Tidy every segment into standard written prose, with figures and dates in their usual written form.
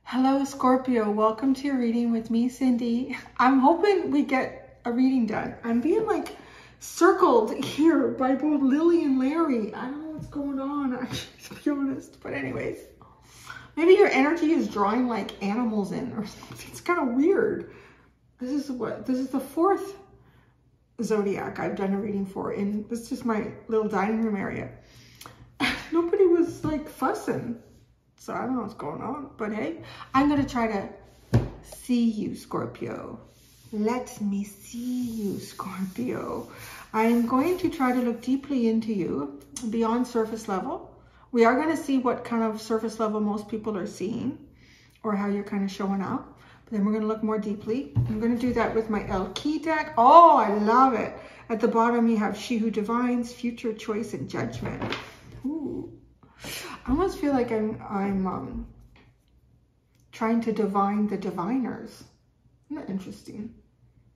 Hello, Scorpio. Welcome to your reading with me, Cindy. I'm hoping we get a reading done. I'm being like circled here by both Lily and Larry. I don't know what's going on, actually, to be honest. But anyways, maybe your energy is drawing like animals in or something. It's kind of weird. This is the fourth zodiac I've done a reading for, and this is just my little dining room area. Nobody was like fussing. So I don't know what's going on, but hey, I'm going to try to see you, Scorpio. Let me see you, Scorpio. I'm going to try to look deeply into you beyond surface level. We are going to see what kind of surface level most people are seeing or how you're kind of showing up. But then we're going to look more deeply. I'm going to do that with my El Key deck. Oh, I love it. At the bottom, you have She Who Divines, Future, Choice, and Judgment. Ooh. I almost feel like I'm trying to divine the diviners. Isn't that interesting?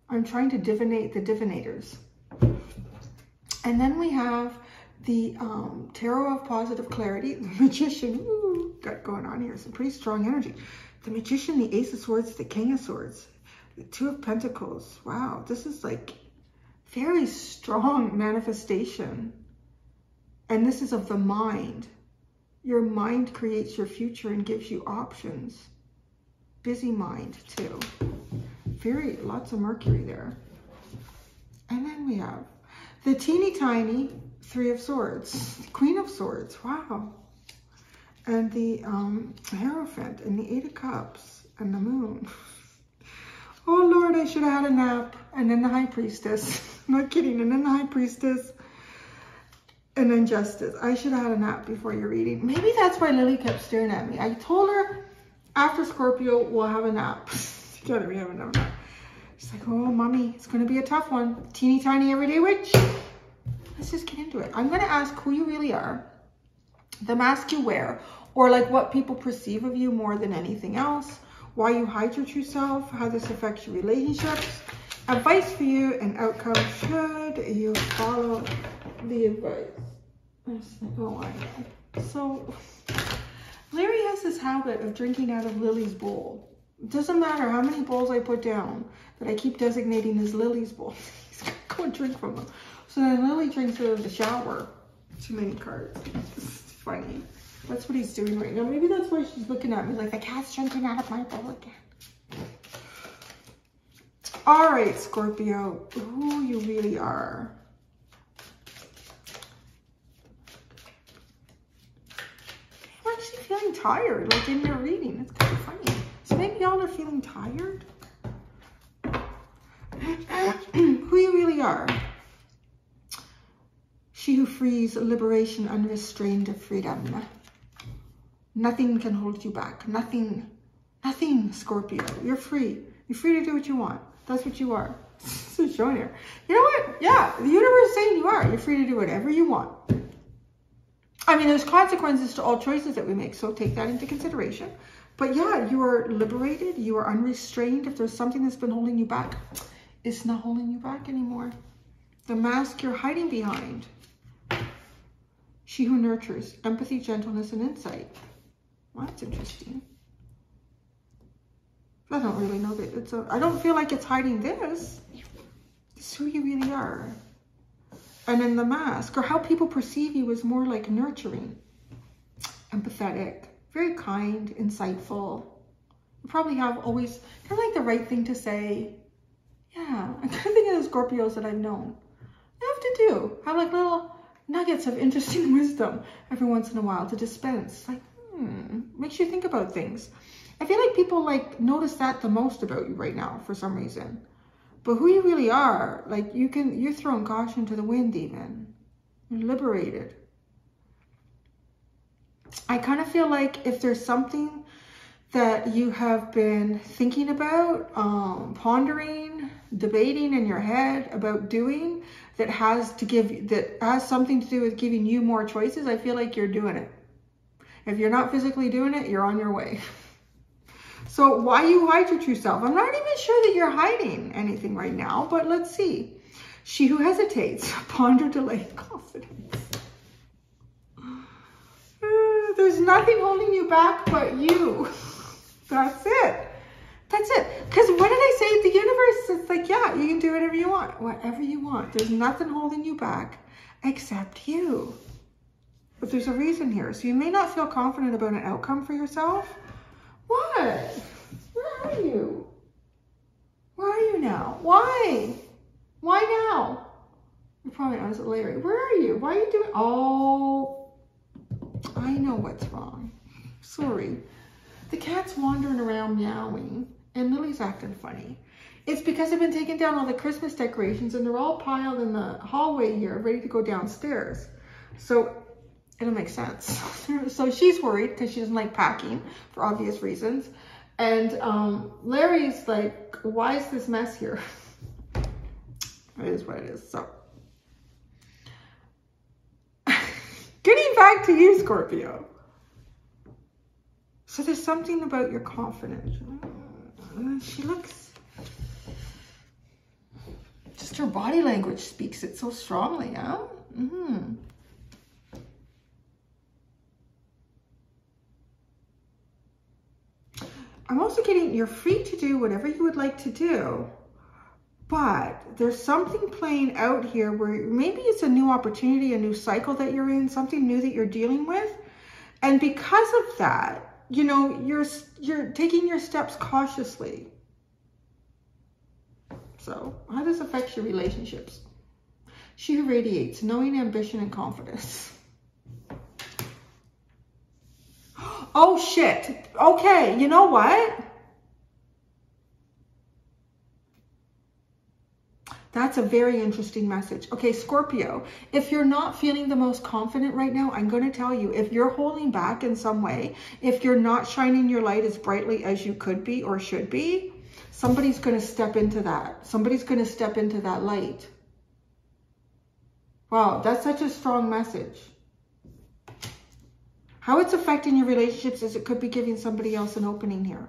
I'm trying to divinate the divinators. And then we have the Tarot of Positive Clarity, the Magician. Ooh, got going on here some pretty strong energy. The Magician, the Ace of Swords, the King of Swords, the Two of Pentacles. Wow, this is like very strong manifestation. And this is of the mind. Your mind creates your future and gives you options. Busy mind too. Lots of Mercury there. And then we have the teeny tiny Three of Swords, the Queen of Swords, wow. And the Hierophant and the Eight of Cups and the Moon. Oh Lord, I should have had a nap. And then the High Priestess, not kidding, and then the High Priestess. And then Justice. I should have had a nap before your reading. Maybe that's why Lily kept staring at me. I told her after Scorpio, we'll have a nap. Together we have another nap. She's like, oh, mommy, it's going to be a tough one. Teeny tiny everyday witch. Let's just get into it. I'm going to ask who you really are, the mask you wear, or like what people perceive of you more than anything else, why you hide your true self, how this affects your relationships, advice for you, and outcome should you follow the advice. Oh, I know. So, Larry has this habit of drinking out of Lily's bowl. It doesn't matter how many bowls I put down, that I keep designating as Lily's bowl. He's gonna go and drink from them. So then Lily drinks out of the shower. Too many cards. It's funny. That's what he's doing right now. Maybe that's why she's looking at me like, the cat's drinking out of my bowl again. All right, Scorpio, who you really are. Feeling tired, like in your reading. It's kind of funny. So maybe y'all are feeling tired. Who you really are. She who frees, liberation, unrestrained freedom. Nothing can hold you back. Nothing, Scorpio. You're free. You're free to do what you want. That's what you are. It's showing here. You know what? Yeah, the universe is saying you are. You're free to do whatever you want. I mean, there's consequences to all choices that we make, so take that into consideration. But yeah, you are liberated, you are unrestrained. If there's something that's been holding you back, it's not holding you back anymore. The mask you're hiding behind. She who nurtures, empathy, gentleness, and insight. Well, that's interesting. I don't really know that I don't feel like it's hiding this. It's who you really are. And then the mask, or how people perceive you, is more like nurturing, empathetic, very kind, insightful. You probably have always kind of like the right thing to say. Yeah, I'm kind of thinking of the Scorpios that I've known. They have have like little nuggets of interesting wisdom every once in a while to dispense. Like, makes you think about things. I feel like people like notice that the most about you right now for some reason. But who you really are, like you're throwing caution to the wind even. You're liberated. I kind of feel like if there's something that you have been thinking about, pondering, debating in your head about doing, that has something to do with giving you more choices, I feel like you're doing it. If you're not physically doing it, you're on your way. So why you hide your true self? I'm not even sure that you're hiding anything right now, but let's see. She who hesitates, ponder, delay, nothing holding you back but you. That's it. That's it. Because what did I say? The universe is like, yeah, you can do whatever you want. Whatever you want. There's nothing holding you back except you. But there's a reason here. So you may not feel confident about an outcome for yourself. What? Where are you? Where are you now? Why? Why now? You're probably not, is it Larry? Where are you? Why are you doing? Oh, I know what's wrong. Sorry. The cat's wandering around meowing and Lily's acting funny. It's because I've been taking down all the Christmas decorations and they're all piled in the hallway here, ready to go downstairs. So it'll make sense. So she's worried because she doesn't like packing for obvious reasons. And Larry's like, why is this mess here? It is what it is. So getting back to you, Scorpio. So there's something about your confidence. She looks, just her body language speaks it so strongly, huh? Mm-hmm. I'm also getting, you're free to do whatever you would like to do, but there's something playing out here where maybe it's a new opportunity, a new cycle that you're in, something new that you're dealing with. And because of that, you know, you're taking your steps cautiously. So how does this affect your relationships? She radiates knowing, ambition, and confidence. Oh shit. Okay, you know what? That's a very interesting message. Okay, Scorpio, if you're not feeling the most confident right now, I'm going to tell you, if you're holding back in some way, if you're not shining your light as brightly as you could be or should be, somebody's going to step into that. Somebody's going to step into that light. Wow, that's such a strong message. How it's affecting your relationships is it could be giving somebody else an opening here.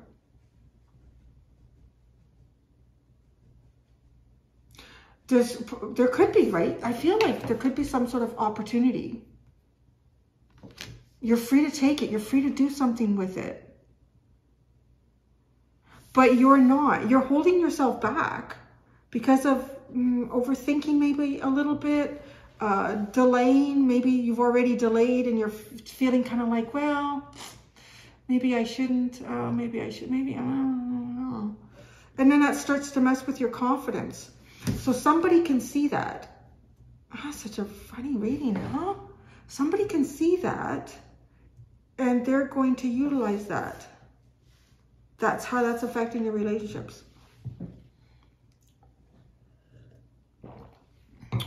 There could be, right? I feel like there could be some sort of opportunity. You're free to take it. You're free to do something with it. But you're not. You're holding yourself back because of overthinking maybe a little bit, delaying. Maybe you've already delayed and you're feeling kind of like, well, maybe I shouldn't. Maybe I should. Maybe I don't know. And then that starts to mess with your confidence. So somebody can see that. Ah, such a funny reading, huh? Somebody can see that and they're going to utilize that. That's how that's affecting your relationships.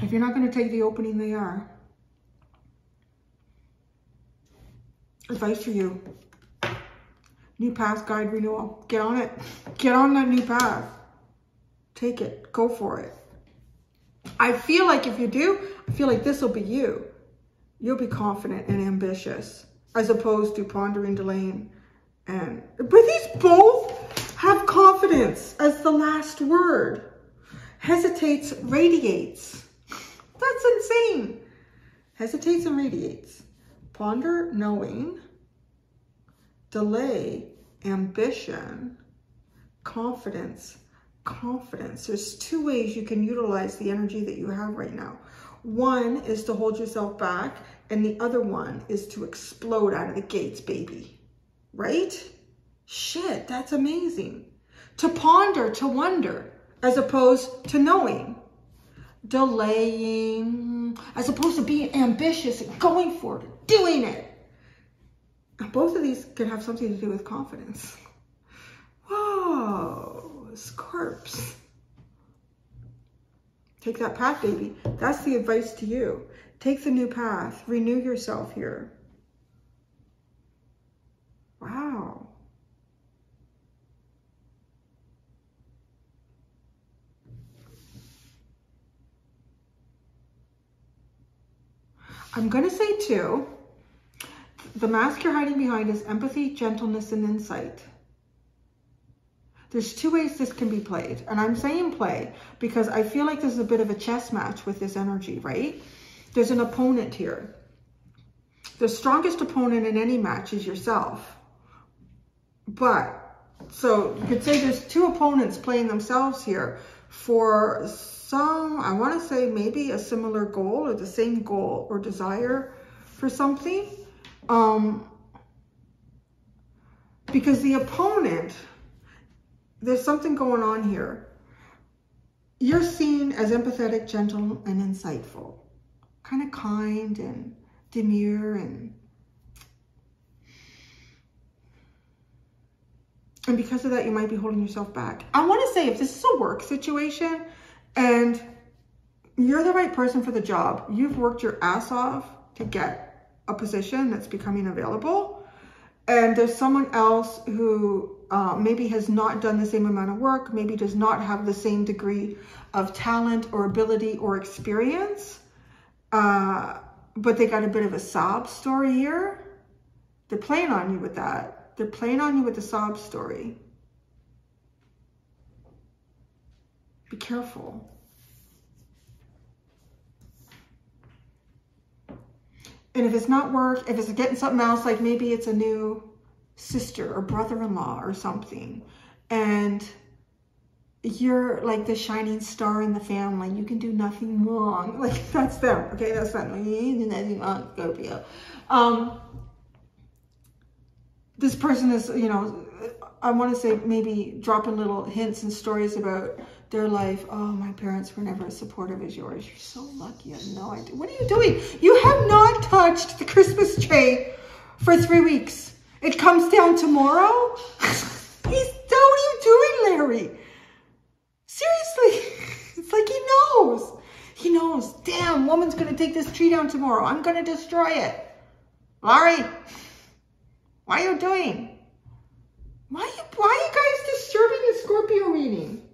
If you're not going to take the opening, they are. Advice for you. New path, guide, renewal. Get on it. Get on that new path. Take it. Go for it. I feel like if you do, I feel like this will be you. You'll be confident and ambitious as opposed to pondering, delaying. But these both have confidence as the last word. Hesitates, radiates. That's insane. Hesitates and radiates. Ponder, knowing. Delay, ambition. Confidence. Confidence. There's two ways you can utilize the energy that you have right now. One is to hold yourself back, and the other one is to explode out of the gates, baby. Right? Shit, that's amazing. To ponder, to wonder, as opposed to knowing. Delaying, as opposed to being ambitious and going for it, doing it. Both of these could have something to do with confidence. Whoa. Scorps. Take that path, baby. That's the advice to you. Take the new path. Renew yourself here. Wow. I'm going to say too, the mask you're hiding behind is empathy, gentleness, and insight. There's two ways this can be played. And I'm saying play because I feel like this is a bit of a chess match with this energy, right? There's an opponent here. The strongest opponent in any match is yourself. But, so you could say there's two opponents playing themselves here for some, I want to say maybe a similar goal or the same goal or desire for something. Because the opponent, there's something going on here. You're seen as empathetic, gentle, and insightful. Kind of kind and demure and because of that, you might be holding yourself back. I want to say if this is a work situation and you're the right person for the job, you've worked your ass off to get a position that's becoming available, and there's someone else who maybe has not done the same amount of work, maybe does not have the same degree of talent or ability or experience, but they got a bit of a sob story here. They're playing on you with that. They're playing on you with the sob story. Be careful. And if it's not work, if it's getting something else, like maybe it's a new sister or brother-in-law or something, and you're like the shining star in the family, you can do nothing wrong. Like, that's them, okay? That's them. You do nothing wrong, Scorpio. This person is, you know, I want to say maybe dropping little hints and stories about their life. Oh, my parents were never as supportive as yours. You're so lucky. You have no idea. What are you doing? You have not touched the Christmas tree for 3 weeks. It comes down tomorrow. What are you doing, Larry? Seriously. It's like he knows. He knows. Damn, woman's going to take this tree down tomorrow. I'm going to destroy it. Larry. What are you doing? Why are you guys disturbing the Scorpio reading?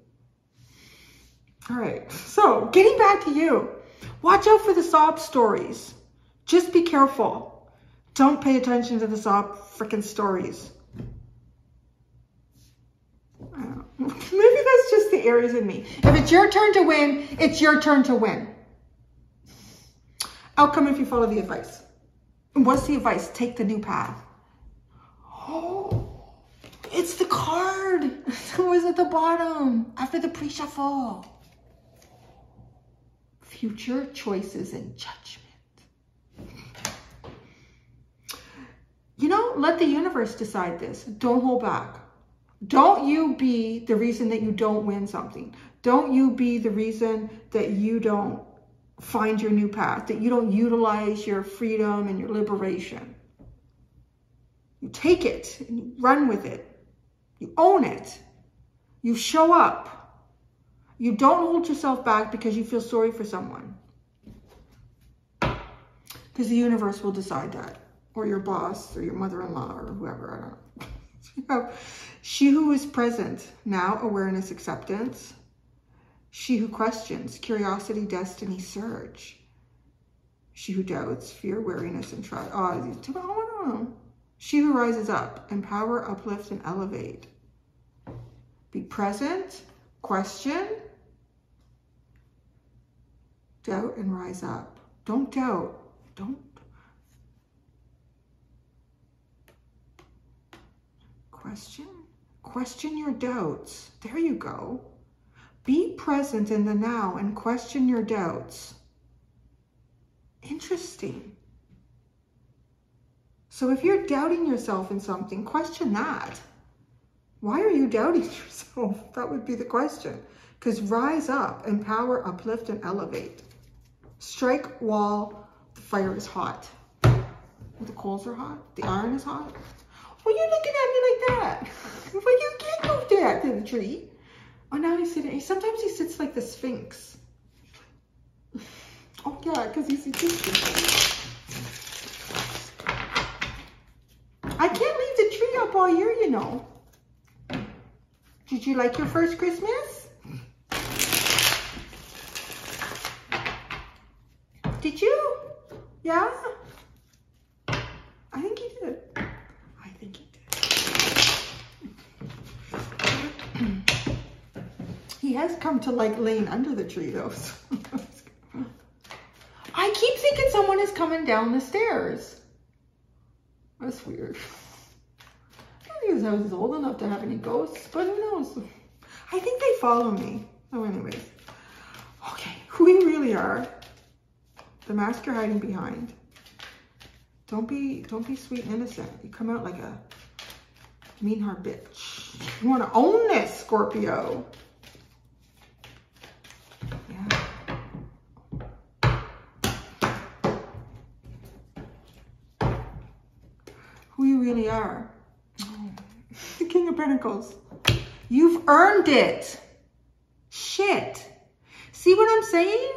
All right, so getting back to you. Watch out for the sob stories. Just be careful. Don't pay attention to the sob freaking stories. I don't know. Maybe that's just the Aries in me. If it's your turn to win, it's your turn to win. Outcome if you follow the advice. And what's the advice? Take the new path. Oh, it's the card that was at the bottom after the pre-shuffle. Future choices and judgment. You know, let the universe decide this. Don't hold back. Don't you be the reason that you don't win something. Don't you be the reason that you don't find your new path, that you don't utilize your freedom and your liberation. You take it and you run with it. You own it. You show up. You don't hold yourself back because you feel sorry for someone. Because the universe will decide that. Or your boss or your mother-in-law or whoever. I don't know. She who is present, now awareness, acceptance. She who questions, curiosity, destiny, surge. She who doubts, fear, weariness, and trust. Oh, no. She who rises up, empower, uplift, and elevate. Be present, question, doubt, and rise up. Don't doubt. Don't. Question your doubts. There you go. Be present in the now and question your doubts. Interesting. So if you're doubting yourself in something, question that. Why are you doubting yourself? That would be the question. Because rise up, empower, uplift, and elevate. Strike while the fire is hot. The coals are hot. The iron is hot. Well, you're looking at me like that. Well, you can't go there to the tree. Oh, now he's sitting. Sometimes he sits like the Sphinx. Oh, yeah, because he's a Sphinx. I can't leave the tree up all year, you know. Did you like your first Christmas? Did you? Yeah? I think you did. I think you did. He has come to like laying under the tree though. I keep thinking someone is coming down the stairs. That's weird. I don't think this house is old enough to have any ghosts, but who knows? I think they follow me. Oh, anyways. Okay, who we really are. The mask you're hiding behind. Don't be sweet and innocent. You come out like a mean heart bitch. You want to own this, Scorpio. Yeah. Who you really are. Oh. The King of Pentacles. You've earned it. Shit. See what I'm saying?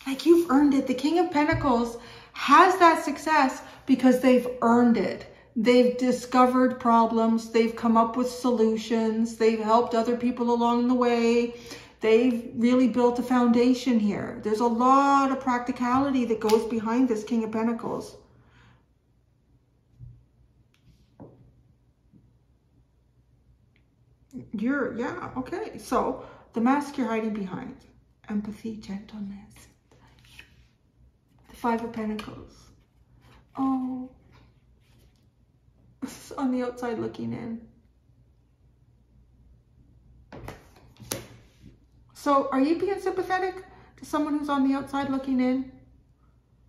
Like, you've earned it. The King of Pentacles has that success because they've earned it. They've discovered problems. They've come up with solutions. They've helped other people along the way. They've really built a foundation here. There's a lot of practicality that goes behind this King of Pentacles. Yeah, okay. So the mask you're hiding behind. Empathy, gentleness. The Five of Pentacles. Oh. On the outside looking in. So are you being sympathetic to someone who's on the outside looking in?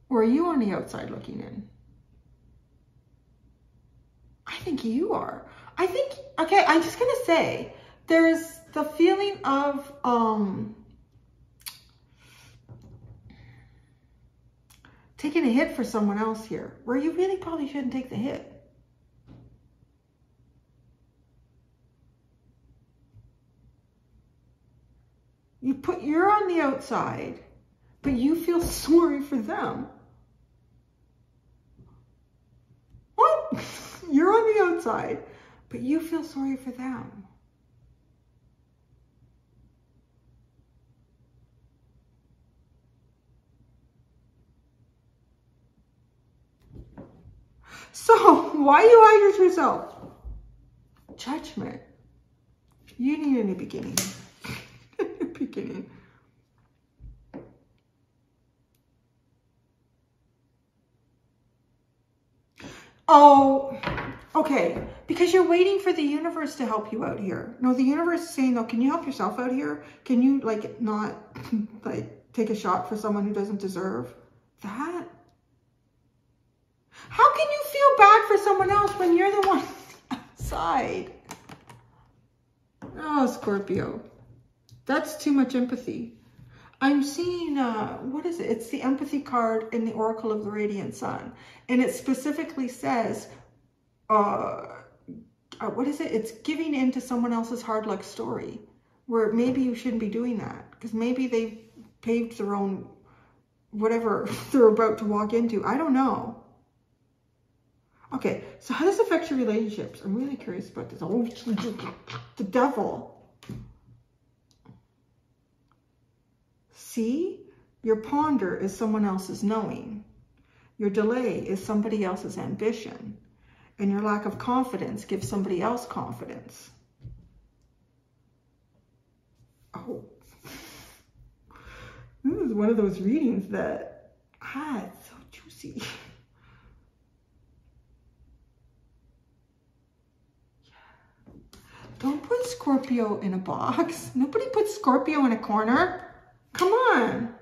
Or are you on the outside looking in? I think you are. I think, okay, I'm just going to say, there's the feeling of, taking a hit for someone else here, where you really probably shouldn't take the hit. You're on the outside, but you feel sorry for them. What? You're on the outside, but you feel sorry for them. So, why you hide your true self? Judgment. You need a new beginning. A new beginning. Oh, okay. Because you're waiting for the universe to help you out here. No, the universe is saying, no, can you help yourself out here? Can you, like, not, like, take a shot for someone who doesn't deserve that? How can you feel bad for someone else when you're the one outside? Oh, Scorpio. That's too much empathy. I'm seeing, what is it? It's the empathy card in the Oracle of the Radiant Sun. And it specifically says, what is it? It's giving in to someone else's hard luck story. Where maybe you shouldn't be doing that. Because maybe they've paved their own, whatever they're about to walk into. I don't know. Okay, so how does this affect your relationships? I'm really curious about this. Oh, the devil. See? Your ponder is someone else's knowing. Your delay is somebody else's ambition. And your lack of confidence gives somebody else confidence. Oh. This is one of those readings that, it's so juicy. Don't put Scorpio in a box. Nobody puts Scorpio in a corner. Come on.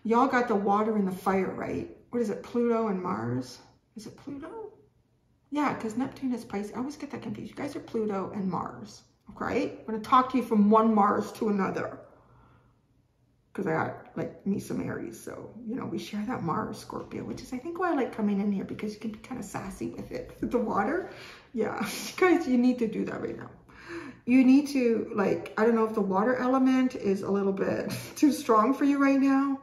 Y'all got the water and the fire, right? What is it, Pluto and Mars? Is it Pluto? Yeah, because Neptune is Pisces. I always get that confused. You guys are Pluto and Mars, okay? I'm going to talk to you from one Mars to another. Because I got, like, me some Aries. So, you know, we share that Mars, Scorpio, which is, I think, why I like coming in here. Because you can be kind of sassy with it. With the water. Yeah. Guys, you need to do that right now. You need to, like, I don't know if the water element is a little bit too strong for you right now.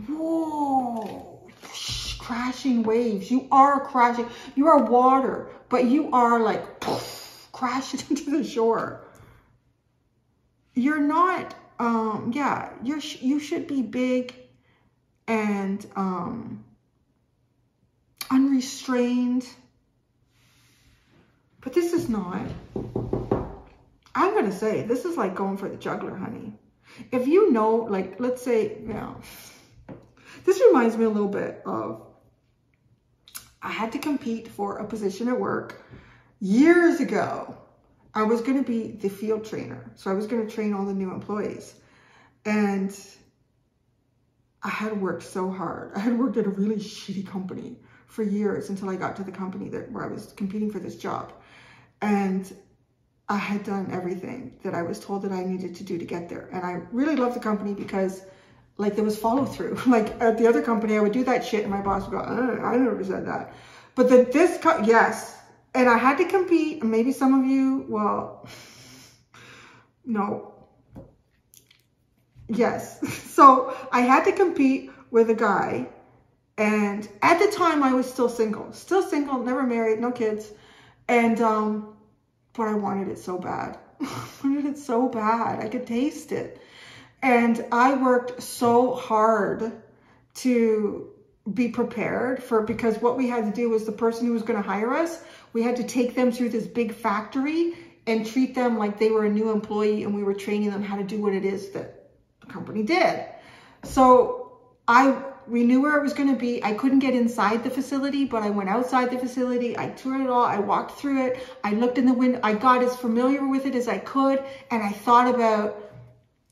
Whoa. Crashing waves. You are crashing. You are water. But you are, like, poof, crashing into the shore. You're not... yeah, you should be big and unrestrained, but this is not. I'm gonna say this is like going for the juggler, honey. If you know, like, let's say, you know, this reminds me a little bit of, I had to compete for a position at work years ago. I was going to be the field trainer. So I was going to train all the new employees. And I had worked so hard. I had worked at a really shitty company for years until I got to the company where I was competing for this job. And I had done everything that I was told that I needed to do to get there. And I really loved the company because, like, there was follow through. Like at the other company, I would do that shit and my boss would go, I never said that. But then yes. And I had to compete. And maybe some of you, well, no. Yes. So I had to compete with a guy. And at the time I was still single, never married, no kids. And, but I wanted it so bad. I wanted it so bad. I could taste it. And I worked so hard to be prepared because what we had to do was the person who was going to hire us, we had to take them through this big factory and treat them like they were a new employee, and we were training them how to do what it is that the company did. So we knew where it was going to be. I couldn't get inside the facility, but I went outside the facility. I toured it all. I walked through it. I looked in the window. I got as familiar with it as I could. And I thought about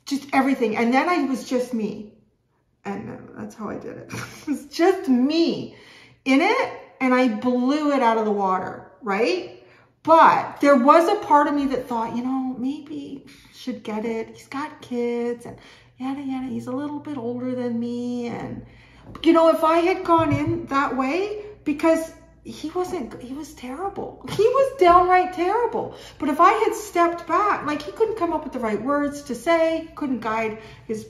just everything. And then I was just me. And that's how I did it. It was just me in it. And I blew it out of the water, right? But there was a part of me that thought, you know, maybe should get it. He's got kids and yada, yada. He's a little bit older than me. And, you know, if I had gone in that way, because he was terrible. He was downright terrible. But if I had stepped back, like he couldn't come up with the right words to say, couldn't guide his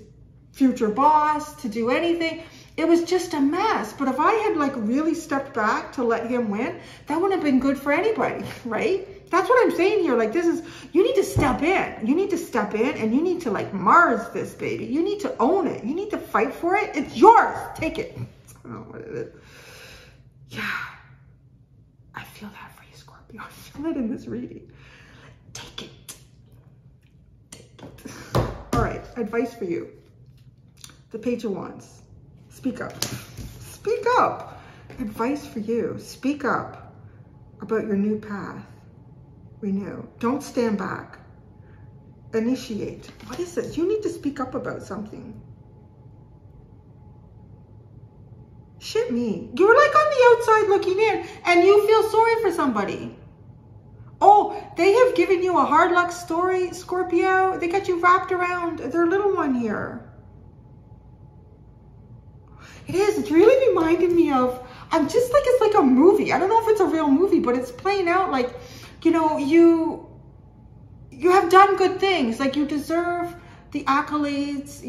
future boss to do anything. It was just a mess. But if I had like really stepped back to let him win, that wouldn't have been good for anybody, right? That's what I'm saying here. Like you need to step in. You need to step in and you need to like Mars this baby. You need to own it. You need to fight for it. It's yours. Take it. I don't know what it is. Yeah. I feel that for you, Scorpio. I feel it in this reading. Take it. Take it. All right. Advice for you. The Page of Wands. Speak up. Speak up. Advice for you. Speak up about your new path. Renew. Don't stand back. Initiate. What is this? You need to speak up about something. Shit me. You're like on the outside looking in and you feel sorry for somebody. Oh, they have given you a hard luck story, Scorpio. They got you wrapped around their little one here. It is. It's really reminding me of, I'm just like, it's like a movie. I don't know if it's a real movie, but it's playing out like, you know, you have done good things. Like you deserve the accolades.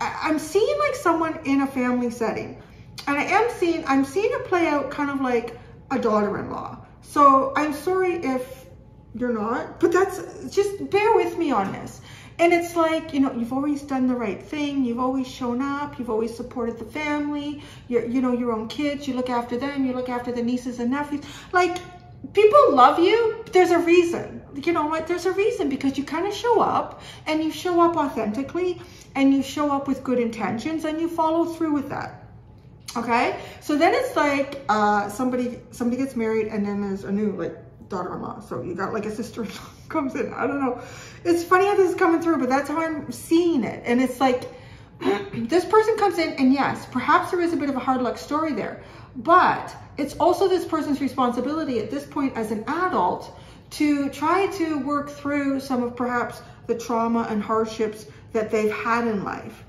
I'm seeing like someone in a family setting, and I'm seeing it play out kind of like a daughter-in-law. So I'm sorry if you're not, but just bear with me on this. And it's like, you know, you've always done the right thing. You've always shown up. You've always supported the family. Your own kids. You look after them. You look after the nieces and nephews. Like, people love you. But there's a reason. You know what? There's a reason, because you kind of show up and you show up authentically and you show up with good intentions and you follow through with that. Okay? So then it's like somebody gets married and then there's a new like daughter-in-law. So you got like a sister-in-law comes in. I don't know. It's funny how this is coming through, but that's how I'm seeing it. And it's like this person comes in and yes, perhaps there is a bit of a hard luck story there, but it's also this person's responsibility at this point as an adult to try to work through some of perhaps the trauma and hardships that they've had in life.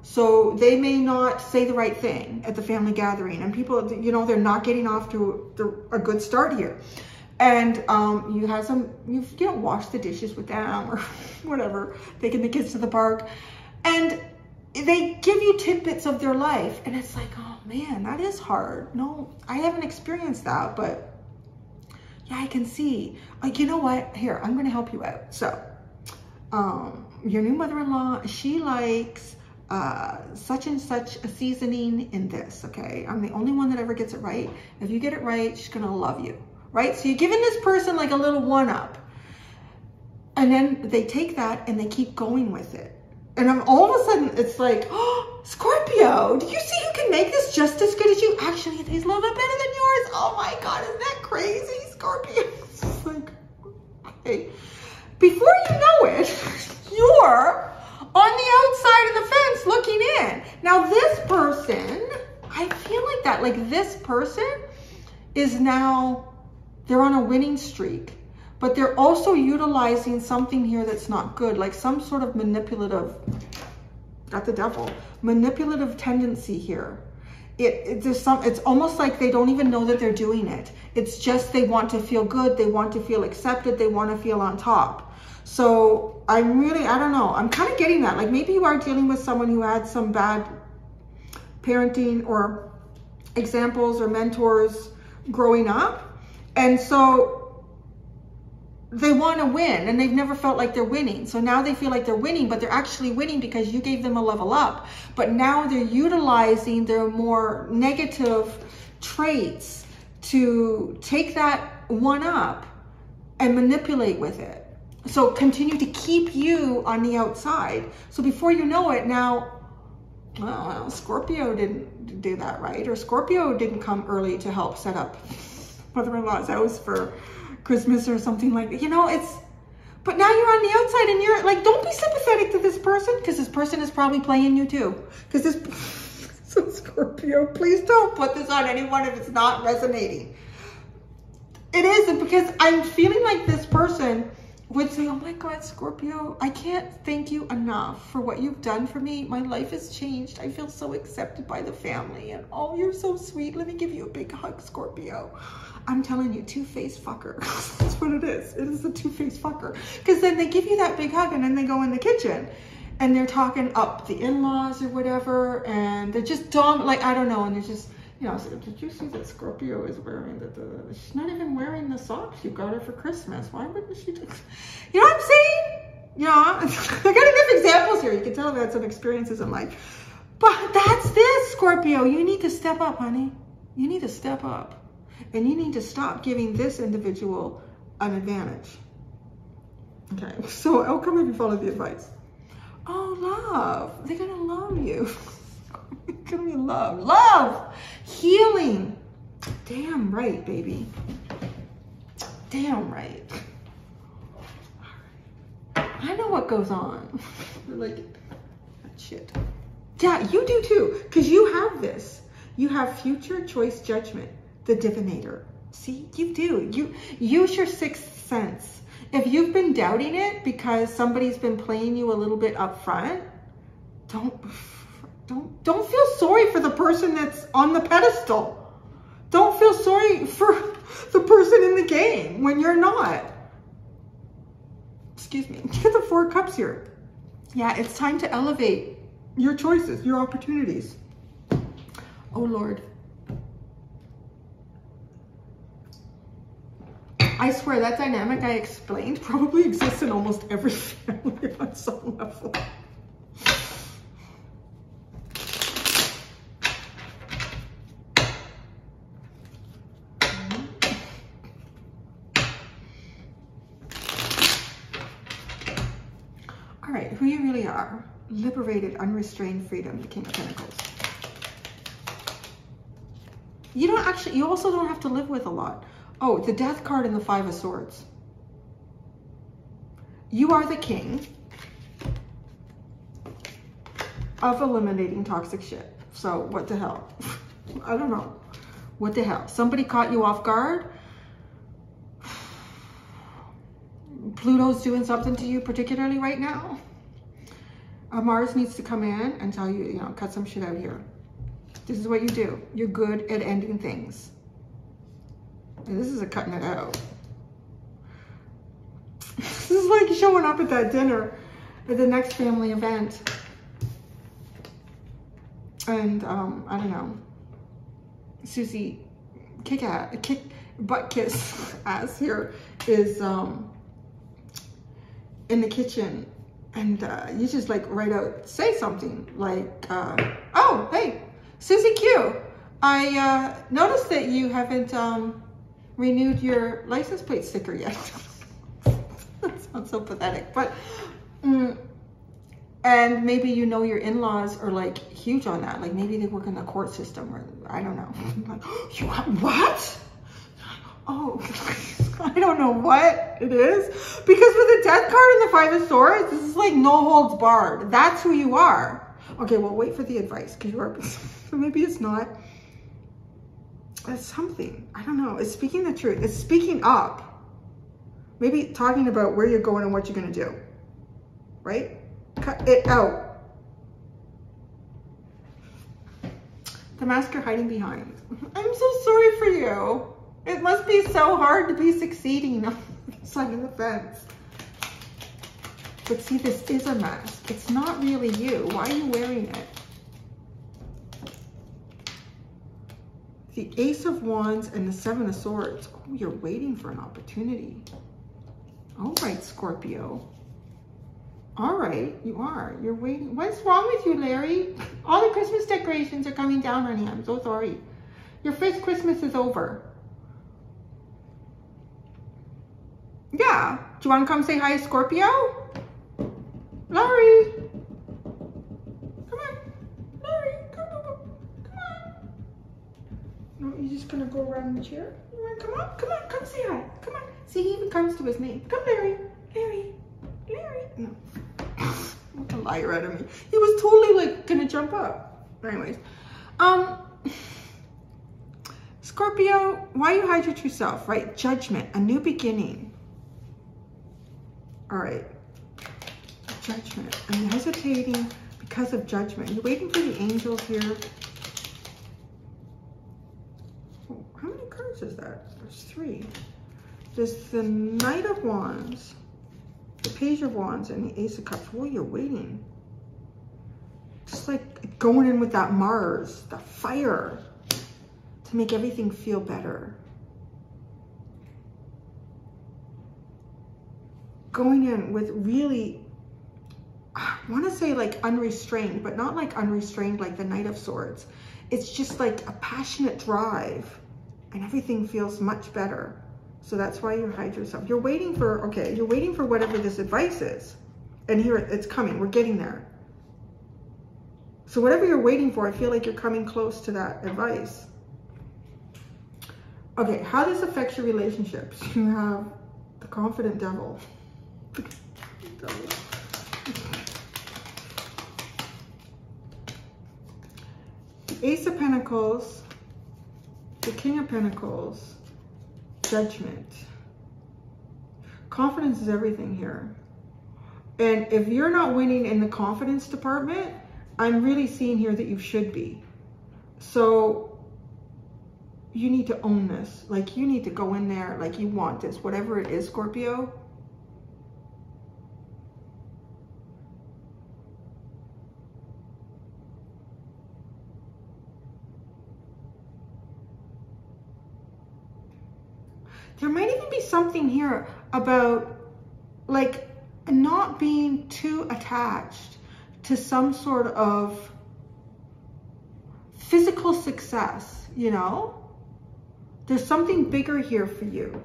So they may not say the right thing at the family gathering, and people, you know, they're not getting off to a good start here. And you've washed the dishes with them or whatever, taking the kids to the park, and they give you tidbits of their life, and it's like, oh man, that is hard. No, I haven't experienced that, but yeah, I can see. Like, you know what? Here, I'm going to help you out. So, your new mother-in-law, she likes such and such a seasoning in this, okay? I'm the only one that ever gets it right. If you get it right, she's going to love you, right? So you're giving this person like a little one-up. And then they take that and they keep going with it. And I'm all of a sudden, it's like, oh, Scorpio, do you see who can make this just as good as you? Actually, it tastes a little bit better than yours. Oh my God, isn't that crazy, Scorpio? It's just like, okay. Before you know it, you're on the outside of the fence looking in. Now this person, I feel like that, like this person is now, they're on a winning streak, but they're also utilizing something here that's not good, like some sort of manipulative, got the devil, manipulative tendency here. It's almost like they don't even know that they're doing it. It's just they want to feel good, they want to feel accepted, they want to feel on top. So I don't know, I'm kind of getting that. Like maybe you are dealing with someone who had some bad parenting or examples or mentors growing up. And so they want to win and they've never felt like they're winning. So now they feel like they're winning, but they're actually winning because you gave them a level up. But now they're utilizing their more negative traits to take that one up and manipulate with it. So continue to keep you on the outside. So before you know it now, well, Scorpio didn't do that right, or Scorpio didn't come early to help set up mother-in-law's house for Christmas or something like that. You know, but now you're on the outside and you're like, don't be sympathetic to this person because this person is probably playing you too. Because so Scorpio, please don't put this on anyone if it's not resonating. It is, because I'm feeling like this person would say, oh my God, Scorpio, I can't thank you enough for what you've done for me. My life has changed. I feel so accepted by the family. And oh, you're so sweet. Let me give you a big hug, Scorpio. I'm telling you, two-faced fucker. That's what it is. It is a two-faced fucker. Because then they give you that big hug and then they go in the kitchen and they're talking up the in-laws or whatever. And they're just like, I don't know. And they're just, you know, so did you see that Scorpio is wearing she's not even wearing the socks you got her for Christmas. Why wouldn't she do, you know what I'm saying? You know, I got enough examples here. You can tell I've had some experiences in life. But that's this, Scorpio. You need to step up, honey. You need to step up. And you need to stop giving this individual an advantage. Okay, so outcome if you follow the advice. Oh, love. They're going to love you. It's going to be love. Love. Healing. Damn right, baby. Damn right. I know what goes on. Like, that shit. Yeah, you do too. Because you have this. You have future choice judgment. The divinator. See, you do. You use your sixth sense. If you've been doubting it because somebody's been playing you a little bit up front, don't feel sorry for the person that's on the pedestal. Don't feel sorry for the person in the game when you're not. Excuse me. Get the 4 cups here. Yeah, it's time to elevate your choices, your opportunities. Oh, Lord. I swear that dynamic I explained probably exists in almost every family on some level. All right, who you really are. Liberated, unrestrained freedom, the King of Pentacles. You also don't have to live with a lot. Oh, the Death card and the 5 of Swords. You are the king of eliminating toxic shit. So what the hell? I don't know. What the hell? Somebody caught you off guard. Pluto's doing something to you particularly right now. Mars needs to come in and tell you, you know, cut some shit out here. This is what you do. You're good at ending things. And this is a cutting it out. This is like showing up at that dinner at the next family event. And I don't know. Susie butt kiss ass here is in the kitchen. And you just like right out say something like, oh, hey, Susie Q. I noticed that you haven't renewed your license plate sticker yet. sounds so pathetic, but and maybe you know your in-laws are like huge on that. Like maybe they work in the court system, or I don't know. Like, you what? Oh, I don't know what it is. Because with the Death card and the Five of Swords, this is like no holds barred. That's who you are. Okay, well, wait for the advice, because you are, maybe it's not. It's something, I don't know. It's speaking the truth. It's speaking up. Maybe talking about where you're going and what you're going to do. Right? Cut it out. The mask you're hiding behind. I'm so sorry for you. It must be so hard to be succeeding on the side of the fence. But see, this is a mask. It's not really you. Why are you wearing it? The Ace of Wands and the Seven of Swords. Oh, you're waiting for an opportunity. All right, Scorpio. All right, you are. You're waiting. What's wrong with you, Larry? All the Christmas decorations are coming down, honey. I'm so sorry. Your first Christmas is over. Yeah. Do you want to come say hi, Scorpio? Larry. Come on. Larry, come on. No, you're just going to go around the chair? Come on. Come say hi. Come on. See, he even comes to his name. Come, Larry. Larry. No. What a liar out of me. He was totally like gonna jump up. Anyways, Scorpio, why you hide your true self, right? Judgment, a new beginning. All right, judgment. I'm hesitating because of judgment. You're waiting for the angels here. Oh, how many cards is that? There's 3. There's the Knight of Wands, the Page of Wands, and the Ace of Cups. Well, you're waiting. Just like going in with that Mars, the fire, to make everything feel better. Going in with really, I want to say like unrestrained, but not like unrestrained like the Knight of Swords. It's just like a passionate drive, and everything feels much better. So that's why you hide yourself. You're waiting for, okay, you're waiting for whatever this advice is. And here it's coming, we're getting there. So whatever you're waiting for, I feel like you're coming close to that advice. Okay, how this affects your relationships. You have the Confident Devil. The Ace of Pentacles, the King of Pentacles, Judgment. Confidence is everything here. And if you're not winning in the confidence department, I'm really seeing here that you should be. So you need to own this. Like you need to go in there like you want this, whatever it is, Scorpio. There might even be something here about like not being too attached to some sort of physical success, you know? There's something bigger here for you.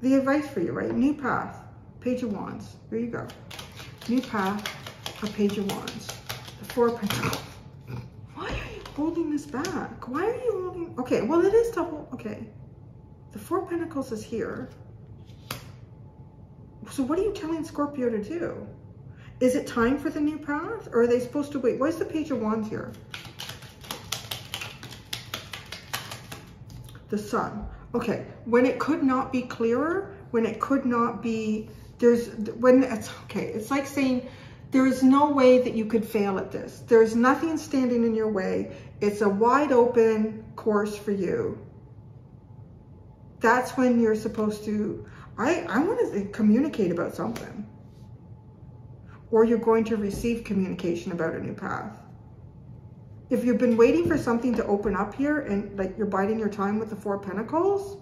The advice for you, right? New path, Page of Wands. There you go. New path, a Page of Wands. The Four of Pentacles. Holding this back? Why are you holding? Okay, well it is double. Okay, the Four of Pentacles is here. So what are you telling Scorpio to do? Is it time for the new path, or are they supposed to wait? Where's the Page of Wands here? The Sun. Okay, when it could not be clearer, when it could not be, when it's okay. It's like saying, there is no way that you could fail at this. There's nothing standing in your way. It's a wide open course for you. That's when you're supposed to, I want to communicate about something. Or you're going to receive communication about a new path. If you've been waiting for something to open up here and like you're biding your time with the Four of Pentacles,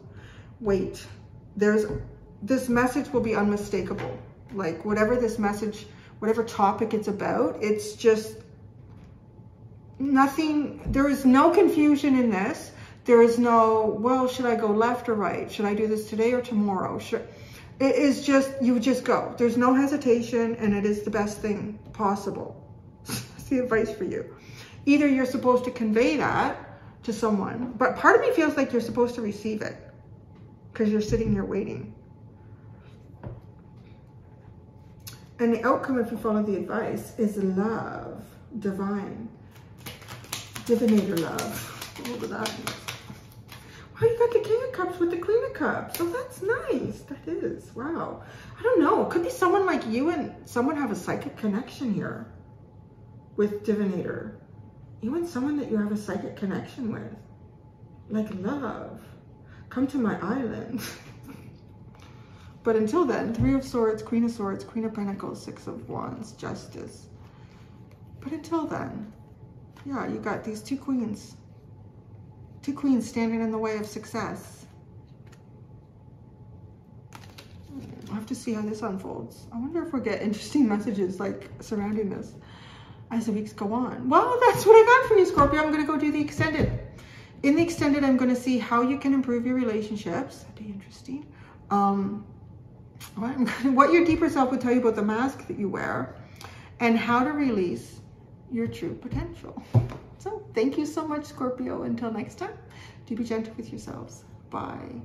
wait. This message will be unmistakable. Like whatever this message, whatever topic it's about, it's just nothing. There is no confusion in this. There is no, well, should I go left or right? Should I do this today or tomorrow? It is just, you just go. There's no hesitation, and it is the best thing possible. That's the advice for you. Either you're supposed to convey that to someone, but part of me feels like you're supposed to receive it because you're sitting here waiting. And the outcome, if you follow the advice, is love, divine, divinator love. Whatever that is. Oh, you got the King of Cups with the Queen of Cups. Oh, that's nice. That is. Wow. I don't know. It could be someone like you and someone have a psychic connection here with divinator. You and someone that you have a psychic connection with. Like love. Come to my island. But until then, Three of Swords, Queen of Swords, Queen of Pentacles, Six of Wands, Justice. But until then, yeah, you got these two queens. Two queens standing in the way of success. I'll have to see how this unfolds. I wonder if we'll get interesting messages like surrounding this as the weeks go on. Well, that's what I got for you, Scorpio. I'm going to go do the extended. In the extended, I'm going to see how you can improve your relationships. That'd be interesting. What your deeper self would tell you about the mask that you wear and how to release your true potential. So thank you so much, Scorpio. Until next time, do be gentle with yourselves. Bye.